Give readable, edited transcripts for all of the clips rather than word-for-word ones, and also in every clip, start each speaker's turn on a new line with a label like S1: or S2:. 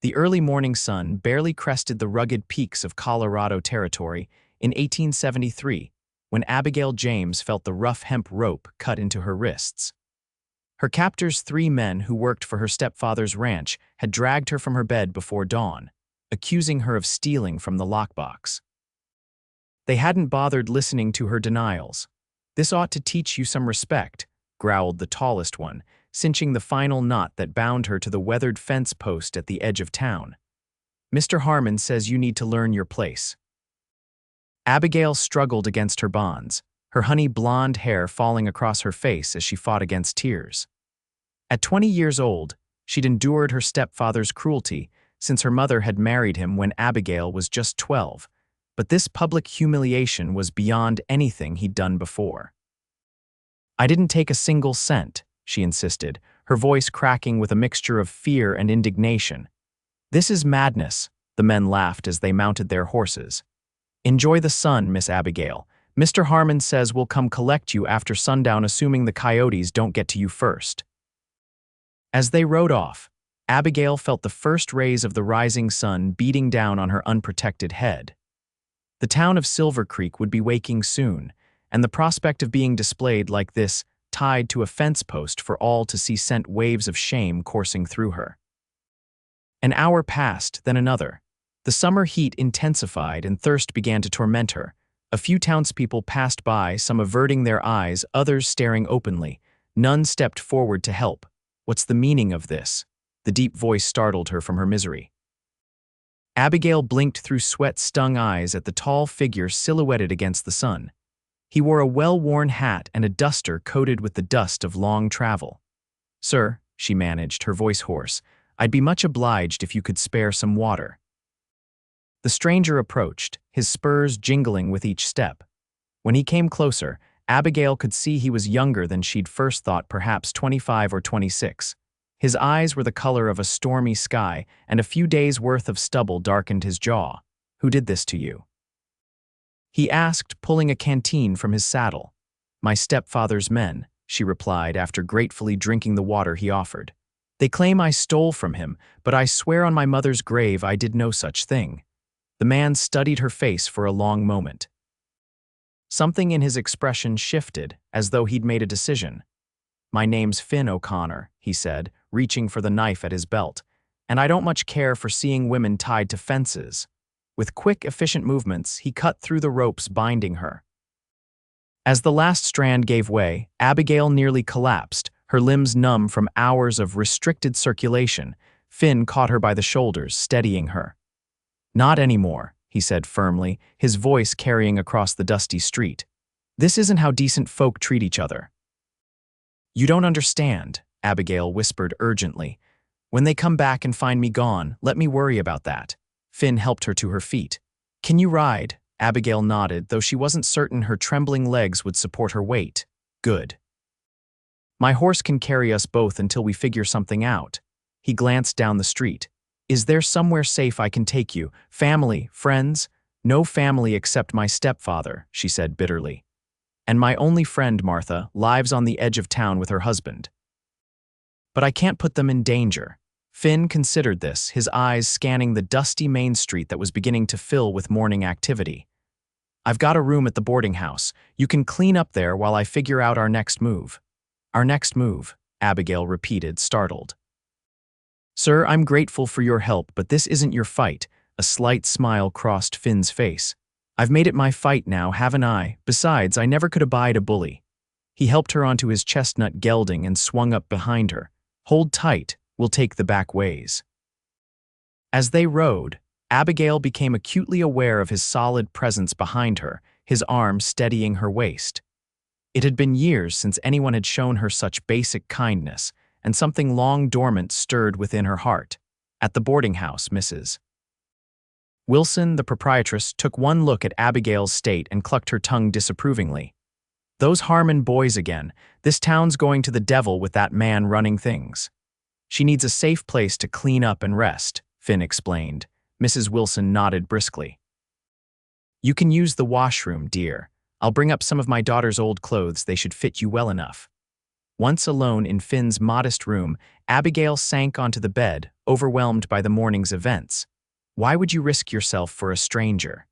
S1: The early morning sun barely crested the rugged peaks of Colorado Territory in 1873 when Abigail James felt the rough hemp rope cut into her wrists. Her captors, 3 men who worked for her stepfather's ranch, had dragged her from her bed before dawn, accusing her of stealing from the lockbox. They hadn't bothered listening to her denials. "This ought to teach you some respect," growled the tallest one, cinching the final knot that bound her to the weathered fence post at the edge of town. "Mr. Harmon says you need to learn your place." Abigail struggled against her bonds, her honey blonde hair falling across her face as she fought against tears. At 20 years old, she'd endured her stepfather's cruelty since her mother had married him when Abigail was just 12, but this public humiliation was beyond anything he'd done before. "I didn't take a single cent," she insisted, her voice cracking with a mixture of fear and indignation. "This is madness," the men laughed as they mounted their horses. "Enjoy the sun, Miss Abigail. Mr. Harmon says we'll come collect you after sundown, assuming the coyotes don't get to you first." As they rode off, Abigail felt the first rays of the rising sun beating down on her unprotected head. The town of Silver Creek would be waking soon, and the prospect of being displayed like this, tied to a fence post for all to see, sent waves of shame coursing through her. An hour passed, then another. The summer heat intensified and thirst began to torment her. A few townspeople passed by, some averting their eyes, others staring openly. None stepped forward to help. "What's the meaning of this?" The deep voice startled her from her misery. Abigail blinked through sweat-stung eyes at the tall figure silhouetted against the sun. He wore a well-worn hat and a duster coated with the dust of long travel. "Sir," she managed, her voice hoarse, "I'd be much obliged if you could spare some water." The stranger approached, his spurs jingling with each step. When he came closer, Abigail could see he was younger than she'd first thought, perhaps 25 or 26. His eyes were the color of a stormy sky, and a few days' worth of stubble darkened his jaw. "Who did this to you?" he asked, pulling a canteen from his saddle. "My stepfather's men," she replied after gratefully drinking the water he offered. "They claim I stole from him, but I swear on my mother's grave I did no such thing." The man studied her face for a long moment. Something in his expression shifted, as though he'd made a decision. "My name's Finn O'Connor," he said, reaching for the knife at his belt, "and I don't much care for seeing women tied to fences." With quick, efficient movements, he cut through the ropes binding her. As the last strand gave way, Abigail nearly collapsed, her limbs numb from hours of restricted circulation. Finn caught her by the shoulders, steadying her. "Not anymore," he said firmly, his voice carrying across the dusty street. "This isn't how decent folk treat each other." "You don't understand," Abigail whispered urgently. "When they come back and find me gone, let me worry about that." Finn helped her to her feet. "Can you ride?" Abigail nodded, though she wasn't certain her trembling legs would support her weight. "Good. My horse can carry us both until we figure something out." He glanced down the street. "Is there somewhere safe I can take you? Family, friends?" "No family except my stepfather," she said bitterly. "And my only friend, Martha, lives on the edge of town with her husband." "But I can't put them in danger." Finn considered this, his eyes scanning the dusty main street that was beginning to fill with morning activity. "I've got a room at the boarding house. You can clean up there while I figure out our next move." "Our next move," Abigail repeated, startled. "Sir, I'm grateful for your help, but this isn't your fight." A slight smile crossed Finn's face. "I've made it my fight now, haven't I? Besides, I never could abide a bully." He helped her onto his chestnut gelding and swung up behind her. "Hold tight, we'll take the back ways." As they rode, Abigail became acutely aware of his solid presence behind her, his arm steadying her waist. It had been years since anyone had shown her such basic kindness, and something long dormant stirred within her heart. At the boarding house, Mrs. Wilson, the proprietress, took one look at Abigail's state and clucked her tongue disapprovingly. "Those Harmon boys again. This town's going to the devil with that man running things." "She needs a safe place to clean up and rest," Finn explained. Mrs. Wilson nodded briskly. "You can use the washroom, dear. I'll bring up some of my daughter's old clothes. They should fit you well enough." Once alone in Finn's modest room, Abigail sank onto the bed, overwhelmed by the morning's events. "Why would you risk yourself for a stranger?"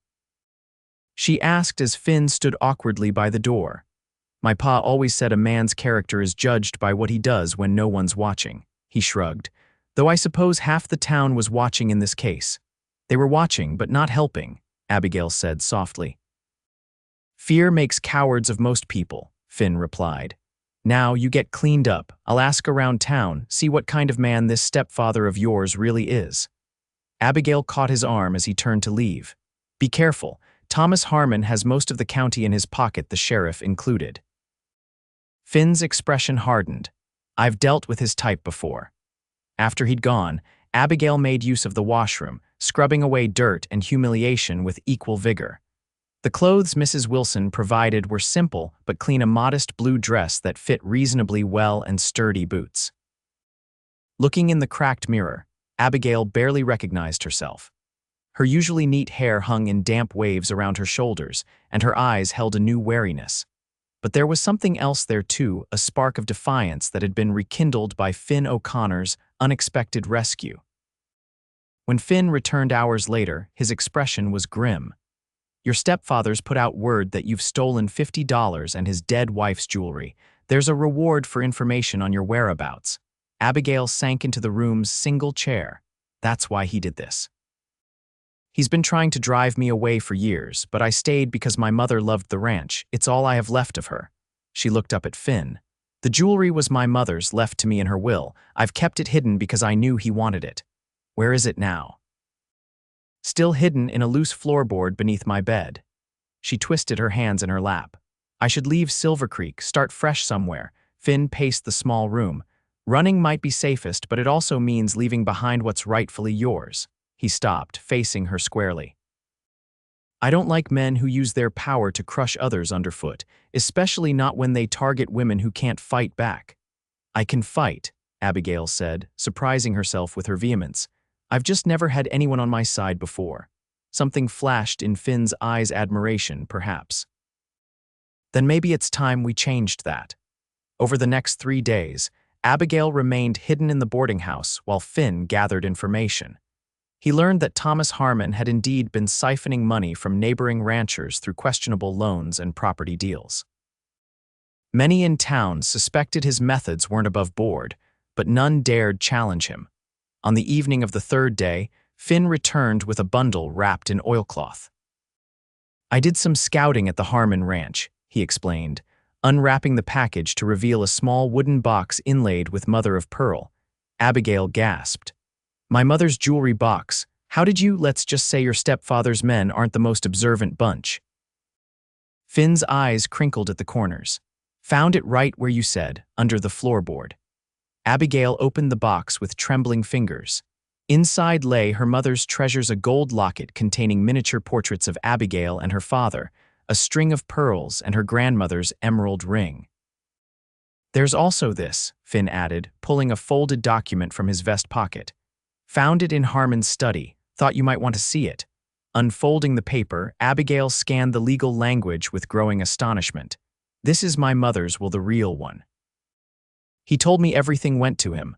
S1: she asked as Finn stood awkwardly by the door. "My pa always said a man's character is judged by what he does when no one's watching," he shrugged. "Though I suppose half the town was watching in this case." "They were watching, but not helping," Abigail said softly. "Fear makes cowards of most people," Finn replied. "Now you get cleaned up. I'll ask around town, see what kind of man this stepfather of yours really is." Abigail caught his arm as he turned to leave. "Be careful. Thomas Harmon has most of the county in his pocket, the sheriff included." Finn's expression hardened. "I've dealt with his type before." After he'd gone, Abigail made use of the washroom, scrubbing away dirt and humiliation with equal vigor. The clothes Mrs. Wilson provided were simple but clean, a modest blue dress that fit reasonably well and sturdy boots. Looking in the cracked mirror, Abigail barely recognized herself. Her usually neat hair hung in damp waves around her shoulders, and her eyes held a new wariness. But there was something else there too, a spark of defiance that had been rekindled by Finn O'Connor's unexpected rescue. When Finn returned hours later, his expression was grim. "Your stepfather's put out word that you've stolen $50 and his dead wife's jewelry. There's a reward for information on your whereabouts." Abigail sank into the room's single chair. "That's why he did this. He's been trying to drive me away for years, but I stayed because my mother loved the ranch. It's all I have left of her." She looked up at Finn. "The jewelry was my mother's, left to me in her will. I've kept it hidden because I knew he wanted it." "Where is it now?" "Still hidden in a loose floorboard beneath my bed." She twisted her hands in her lap. "I should leave Silver Creek, start fresh somewhere." Finn paced the small room. "Running might be safest, but it also means leaving behind what's rightfully yours." He stopped, facing her squarely. "I don't like men who use their power to crush others underfoot, especially not when they target women who can't fight back." "I can fight," Abigail said, surprising herself with her vehemence. "I've just never had anyone on my side before." Something flashed in Finn's eyes, admiration, perhaps. "Then maybe it's time we changed that." Over the next 3 days, Abigail remained hidden in the boarding house while Finn gathered information. He learned that Thomas Harmon had indeed been siphoning money from neighboring ranchers through questionable loans and property deals. Many in town suspected his methods weren't above board, but none dared challenge him. On the evening of the 3rd day, Finn returned with a bundle wrapped in oilcloth. "I did some scouting at the Harmon Ranch," he explained, unwrapping the package to reveal a small wooden box inlaid with mother of pearl. Abigail gasped. "My mother's jewelry box. How did you? Let's just say your stepfather's men aren't the most observant bunch." Finn's eyes crinkled at the corners. "Found it right where you said, under the floorboard." Abigail opened the box with trembling fingers. Inside lay her mother's treasures, a gold locket containing miniature portraits of Abigail and her father, a string of pearls, and her grandmother's emerald ring. "There's also this," Finn added, pulling a folded document from his vest pocket. "Found it in Harmon's study. Thought you might want to see it." Unfolding the paper, Abigail scanned the legal language with growing astonishment. "This is my mother's will, the real one. He told me everything went to him.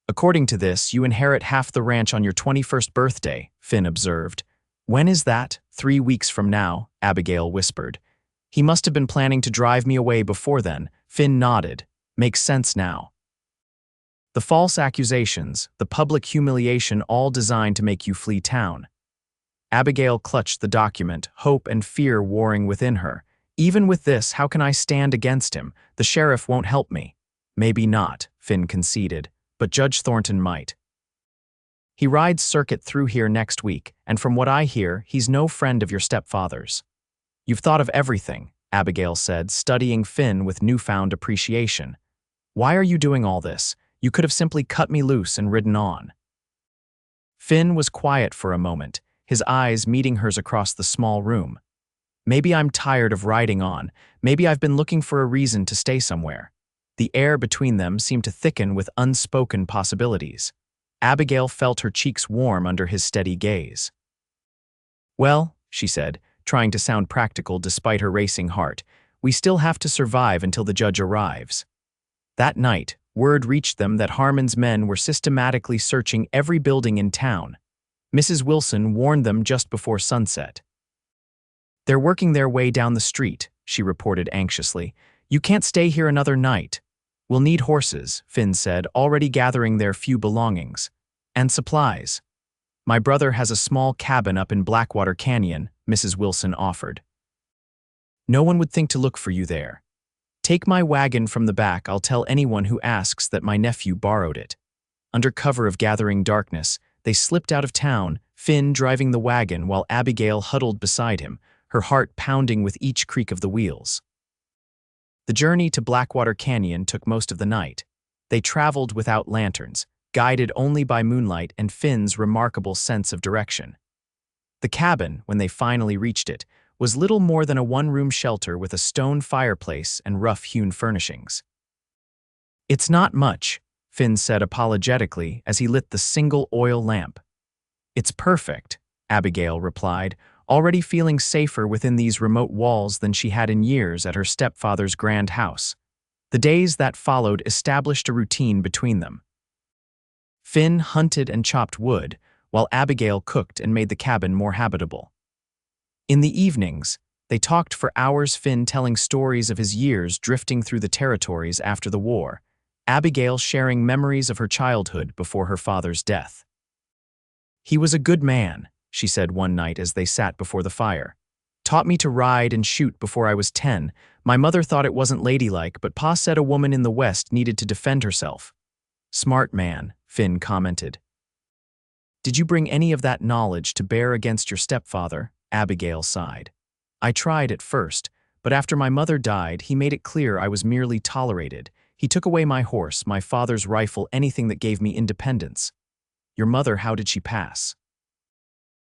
S1: According to this, you inherit half the ranch on your 21st birthday, Finn observed. When is that? 3 weeks from now, Abigail whispered. He must have been planning to drive me away before then. Finn nodded. Makes sense now. The false accusations, the public humiliation, all designed to make you flee town. Abigail clutched the document, hope and fear warring within her. Even with this, how can I stand against him? The sheriff won't help me. Maybe not, Finn conceded, but Judge Thornton might. He rides circuit through here next week, and from what I hear, he's no friend of your stepfather's. You've thought of everything, Abigail said, studying Finn with newfound appreciation. Why are you doing all this? You could have simply cut me loose and ridden on. Finn was quiet for a moment, his eyes meeting hers across the small room. Maybe I'm tired of riding on. Maybe I've been looking for a reason to stay somewhere. The air between them seemed to thicken with unspoken possibilities. Abigail felt her cheeks warm under his steady gaze. Well, she said, trying to sound practical despite her racing heart, we still have to survive until the judge arrives. That night, word reached them that Harmon's men were systematically searching every building in town. Mrs. Wilson warned them just before sunset. "They're working their way down the street," she reported anxiously. "You can't stay here another night." "We'll need horses," Finn said, already gathering their few belongings. "And supplies." "My brother has a small cabin up in Blackwater Canyon," Mrs. Wilson offered. "No one would think to look for you there. Take my wagon from the back. I'll tell anyone who asks that my nephew borrowed it." Under cover of gathering darkness, they slipped out of town, Finn driving the wagon while Abigail huddled beside him, her heart pounding with each creak of the wheels. The journey to Blackwater Canyon took most of the night. They traveled without lanterns, guided only by moonlight and Finn's remarkable sense of direction. The cabin, when they finally reached it, was little more than a one-room shelter with a stone fireplace and rough-hewn furnishings. "It's not much," Finn said apologetically as he lit the single oil lamp. "It's perfect," Abigail replied, already feeling safer within these remote walls than she had in years at her stepfather's grand house. The days that followed established a routine between them. Finn hunted and chopped wood, while Abigail cooked and made the cabin more habitable. In the evenings, they talked for hours, Finn telling stories of his years drifting through the territories after the war, Abigail sharing memories of her childhood before her father's death. "He was a good man," she said one night as they sat before the fire. "Taught me to ride and shoot before I was 10. My mother thought it wasn't ladylike, but Pa said a woman in the West needed to defend herself." "Smart man," Finn commented. "Did you bring any of that knowledge to bear against your stepfather?" Abigail sighed. "I tried at first, but after my mother died, he made it clear I was merely tolerated. He took away my horse, my father's rifle, anything that gave me independence." "Your mother, how did she pass?"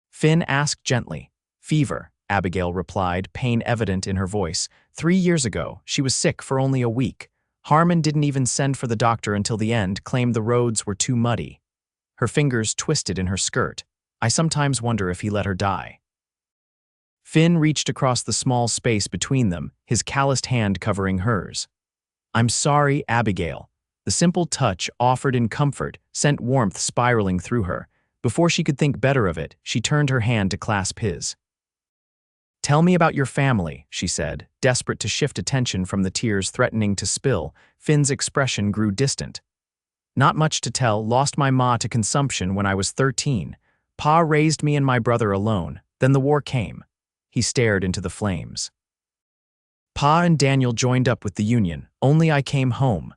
S1: Finn asked gently. "Fever," Abigail replied, pain evident in her voice. 3 years ago, she was sick for only a week. Harmon didn't even send for the doctor until the end, claimed the roads were too muddy." Her fingers twisted in her skirt. "I sometimes wonder if he let her die." Finn reached across the small space between them, his calloused hand covering hers. "I'm sorry, Abigail." The simple touch, offered in comfort, sent warmth spiraling through her. Before she could think better of it, she turned her hand to clasp his. "Tell me about your family," she said, desperate to shift attention from the tears threatening to spill. Finn's expression grew distant. "Not much to tell. Lost my ma to consumption when I was 13. Pa raised me and my brother alone. Then the war came." He stared into the flames. "Pa and Daniel joined up with the Union. Only I came home."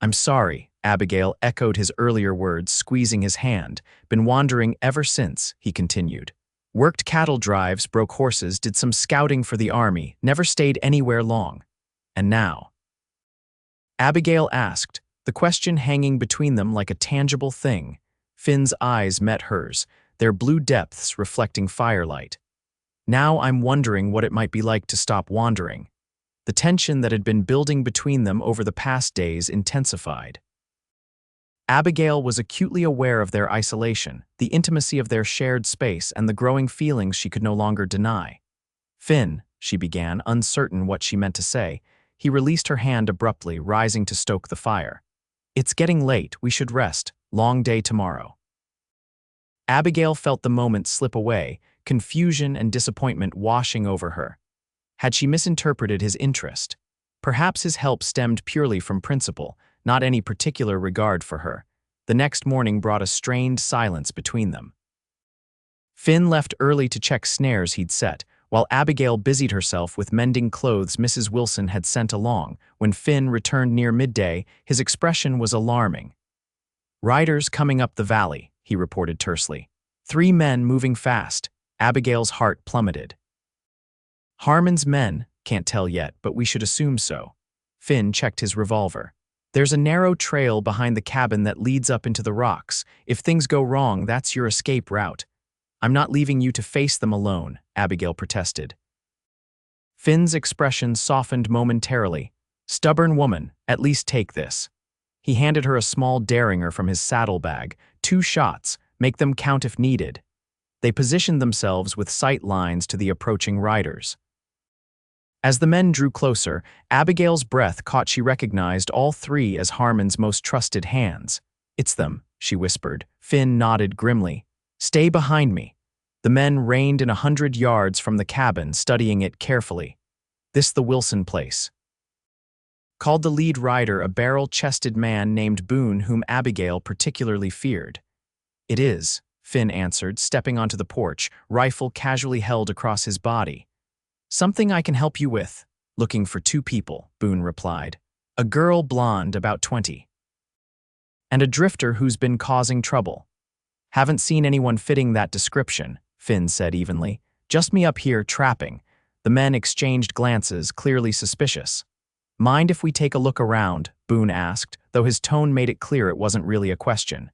S1: "I'm sorry," Abigail echoed his earlier words, squeezing his hand. "Been wandering ever since," he continued. "Worked cattle drives, broke horses, did some scouting for the army, never stayed anywhere long. And now?" Abigail asked, the question hanging between them like a tangible thing. Finn's eyes met hers, their blue depths reflecting firelight. "Now I'm wondering what it might be like to stop wandering." The tension that had been building between them over the past days intensified. Abigail was acutely aware of their isolation, the intimacy of their shared space, and the growing feelings she could no longer deny. "Finn," she began, uncertain what she meant to say. He released her hand abruptly, rising to stoke the fire. "It's getting late. We should rest. Long day tomorrow." Abigail felt the moment slip away, confusion and disappointment washing over her. Had she misinterpreted his interest? Perhaps his help stemmed purely from principle, not any particular regard for her. The next morning brought a strained silence between them. Finn left early to check snares he'd set, while Abigail busied herself with mending clothes Mrs. Wilson had sent along. When Finn returned near midday, his expression was alarming. "Riders coming up the valley," he reported tersely. 3 men moving fast." Abigail's heart plummeted. "Harmon's men? Can't tell yet, but we should assume so." Finn checked his revolver. "There's a narrow trail behind the cabin that leads up into the rocks. If things go wrong, that's your escape route." "I'm not leaving you to face them alone," Abigail protested. Finn's expression softened momentarily. "Stubborn woman, at least take this." He handed her a small derringer from his saddlebag. 2 shots, make them count if needed. They positioned themselves with sight lines to the approaching riders. As the men drew closer, Abigail's breath caught she recognized all three as Harmon's most trusted hands. "It's them," she whispered. Finn nodded grimly. "Stay behind me." The men reined in 100 yards from the cabin, studying it carefully. "This the Wilson place," called the lead rider, a barrel-chested man named Boone whom Abigail particularly feared. "It is," Finn answered, stepping onto the porch, rifle casually held across his body. "Something I can help you with." "Looking for two people," Boone replied. "A girl blonde, about 20. And a drifter who's been causing trouble." "Haven't seen anyone fitting that description," Finn said evenly. "Just me up here trapping." The men exchanged glances, clearly suspicious. "Mind if we take a look around?" Boone asked, though his tone made it clear it wasn't really a question.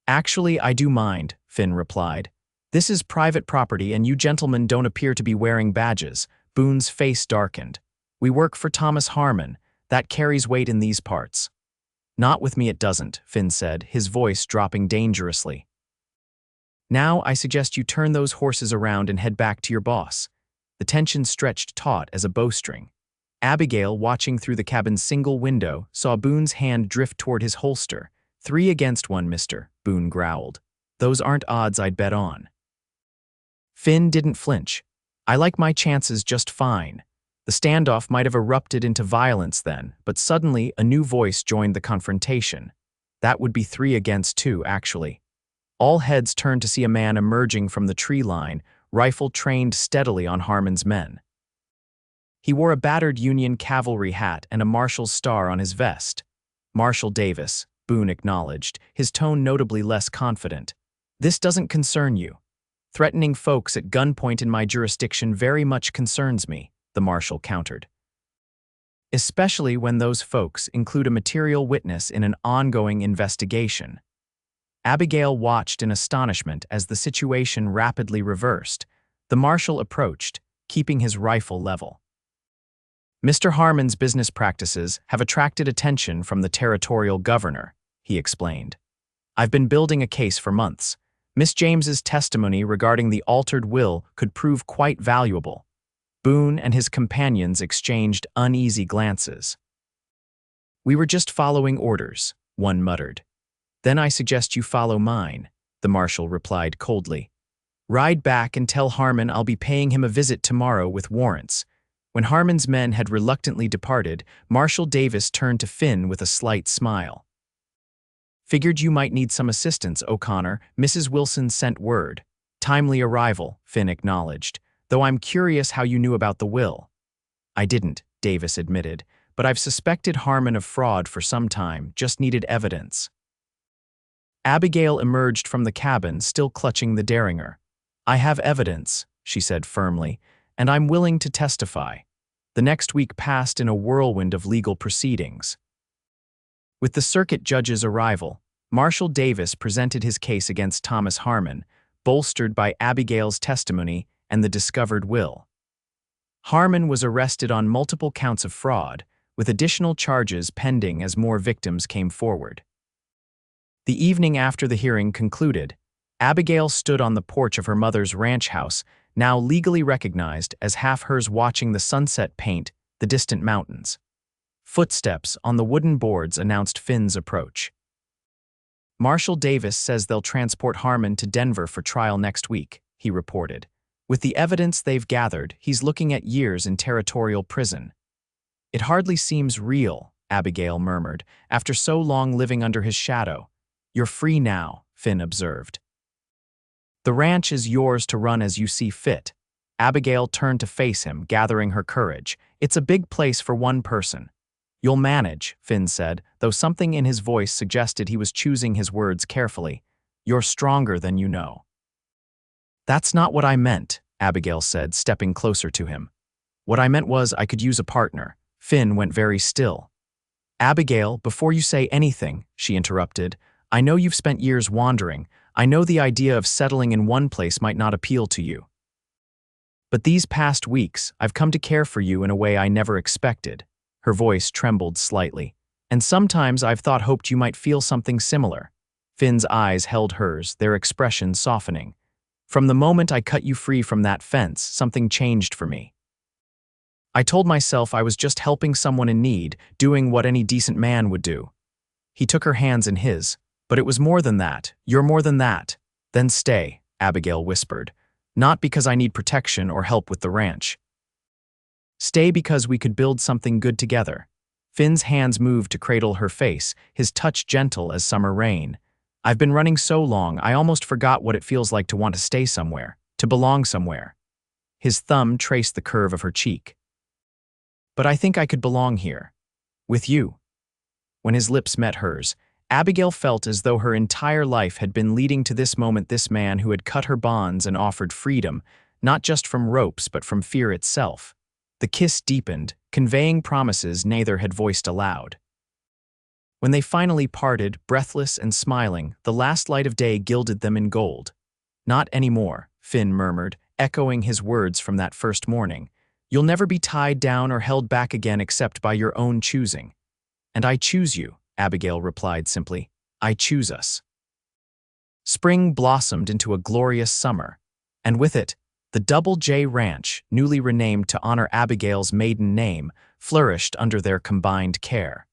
S1: "Actually, I do mind," Finn replied. "This is private property and you gentlemen don't appear to be wearing badges." Boone's face darkened. "We work for Thomas Harmon. That carries weight in these parts." "Not with me it doesn't," Finn said, his voice dropping dangerously. "Now I suggest you turn those horses around and head back to your boss." The tension stretched taut as a bowstring. Abigail, watching through the cabin's single window, saw Boone's hand drift toward his holster. "3 against 1, mister," Boone growled. "Those aren't odds I'd bet on." Finn didn't flinch. "I like my chances just fine." The standoff might have erupted into violence then, but suddenly a new voice joined the confrontation. That would be 3 against 2, actually. All heads turned to see a man emerging from the tree line, rifle trained steadily on Harmon's men. He wore a battered Union cavalry hat and a marshal's star on his vest. "Marshal Davis," Boone acknowledged, his tone notably less confident. "This doesn't concern you." "Threatening folks at gunpoint in my jurisdiction very much concerns me," the marshal countered. "Especially when those folks include a material witness in an ongoing investigation." Abigail watched in astonishment as the situation rapidly reversed. The marshal approached, keeping his rifle level. "Mr. Harmon's business practices have attracted attention from the territorial governor," he explained. "I've been building a case for months. Miss James's testimony regarding the altered will could prove quite valuable." Boone and his companions exchanged uneasy glances. "We were just following orders," one muttered. "Then I suggest you follow mine," the marshal replied coldly. "Ride back and tell Harmon I'll be paying him a visit tomorrow with warrants." When Harmon's men had reluctantly departed, Marshal Davis turned to Finn with a slight smile. "Figured you might need some assistance, O'Connor. Mrs. Wilson sent word." "Timely arrival," Finn acknowledged, "though I'm curious how you knew about the will." "I didn't," Davis admitted, "but I've suspected Harmon of fraud for some time, just needed evidence." Abigail emerged from the cabin, still clutching the derringer. "I have evidence," she said firmly, "and I'm willing to testify." The next week passed in a whirlwind of legal proceedings. With the circuit judge's arrival, Marshal Davis presented his case against Thomas Harmon, bolstered by Abigail's testimony and the discovered will. Harmon was arrested on multiple counts of fraud, with additional charges pending as more victims came forward. The evening after the hearing concluded, Abigail stood on the porch of her mother's ranch house, now legally recognized as half hers, watching the sunset paint the distant mountains. Footsteps on the wooden boards announced Finn's approach. "Marshal Davis says they'll transport Harmon to Denver for trial next week," he reported. "With the evidence they've gathered, he's looking at years in territorial prison." "It hardly seems real," Abigail murmured, "after so long living under his shadow." "You're free now," Finn observed. "The ranch is yours to run as you see fit." Abigail turned to face him, gathering her courage. "It's a big place for one person." "You'll manage," Finn said, though something in his voice suggested he was choosing his words carefully. "You're stronger than you know." "That's not what I meant," Abigail said, stepping closer to him. "What I meant was I could use a partner." Finn went very still. "Abigail, before you say anything," she interrupted, "I know you've spent years wandering. I know the idea of settling in one place might not appeal to you. But these past weeks, I've come to care for you in a way I never expected." Her voice trembled slightly. "And sometimes I've hoped you might feel something similar." Finn's eyes held hers, their expression softening. "From the moment I cut you free from that fence, something changed for me." I told myself I was just helping someone in need, doing what any decent man would do. He took her hands in his. But it was more than that. You're more than that. Then stay, Abigail whispered. Not because I need protection or help with the ranch. Stay because we could build something good together. Finn's hands moved to cradle her face, his touch gentle as summer rain. I've been running so long, I almost forgot what it feels like to want to stay somewhere, to belong somewhere. His thumb traced the curve of her cheek. But I think I could belong here. With you. When his lips met hers, Abigail felt as though her entire life had been leading to this moment, this man who had cut her bonds and offered freedom, not just from ropes but from fear itself. The kiss deepened, conveying promises neither had voiced aloud. When they finally parted, breathless and smiling, the last light of day gilded them in gold. Not anymore, Finn murmured, echoing his words from that first morning. You'll never be tied down or held back again except by your own choosing. And I choose you, Abigail replied simply. I choose us. Spring blossomed into a glorious summer, and with it, the Double J Ranch, newly renamed to honor Abigail's maiden name, flourished under their combined care.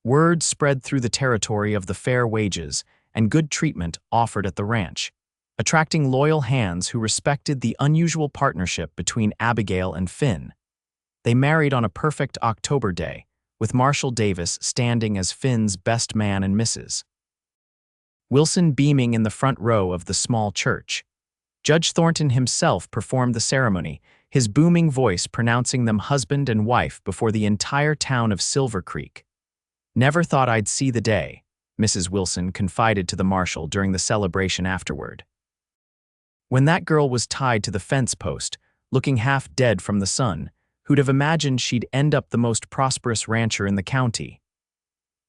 S1: Word spread through the territory of the fair wages and good treatment offered at the ranch, attracting loyal hands who respected the unusual partnership between Abigail and Finn. They married on a perfect October day, with Marshall Davis standing as Finn's best man and missus. Wilson beaming in the front row of the small church. Judge Thornton himself performed the ceremony, his booming voice pronouncing them husband and wife before the entire town of Silver Creek. Never thought I'd see the day, Mrs. Wilson confided to the marshal during the celebration afterward. When that girl was tied to the fence post, looking half dead from the sun, who'd have imagined she'd end up the most prosperous rancher in the county?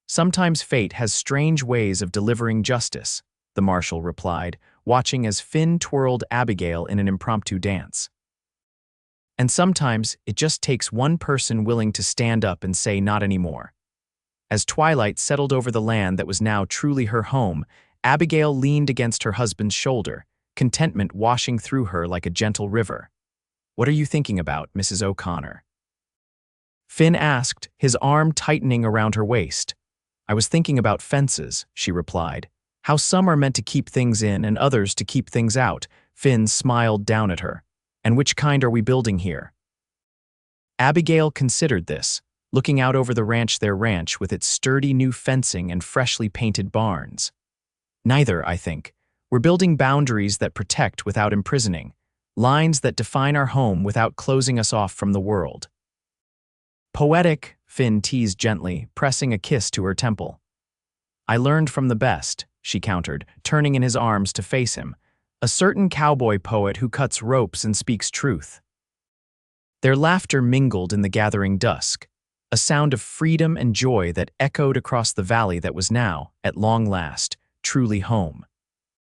S1: Sometimes fate has strange ways of delivering justice, the marshal replied, watching as Finn twirled Abigail in an impromptu dance. And sometimes it just takes one person willing to stand up and say not anymore. As twilight settled over the land that was now truly her home, Abigail leaned against her husband's shoulder, contentment washing through her like a gentle river. What are you thinking about, Mrs. O'Connor? Finn asked, his arm tightening around her waist. I was thinking about fences, she replied. How some are meant to keep things in and others to keep things out. Finn smiled down at her. And which kind are we building here? Abigail considered this, looking out over their ranch with its sturdy new fencing and freshly painted barns. Neither, I think. We're building boundaries that protect without imprisoning. Lines that define our home without closing us off from the world. Poetic, Finn teased gently, pressing a kiss to her temple. I learned from the best, she countered, turning in his arms to face him. A certain cowboy poet who cuts ropes and speaks truth. Their laughter mingled in the gathering dusk, a sound of freedom and joy that echoed across the valley that was now, at long last, truly home.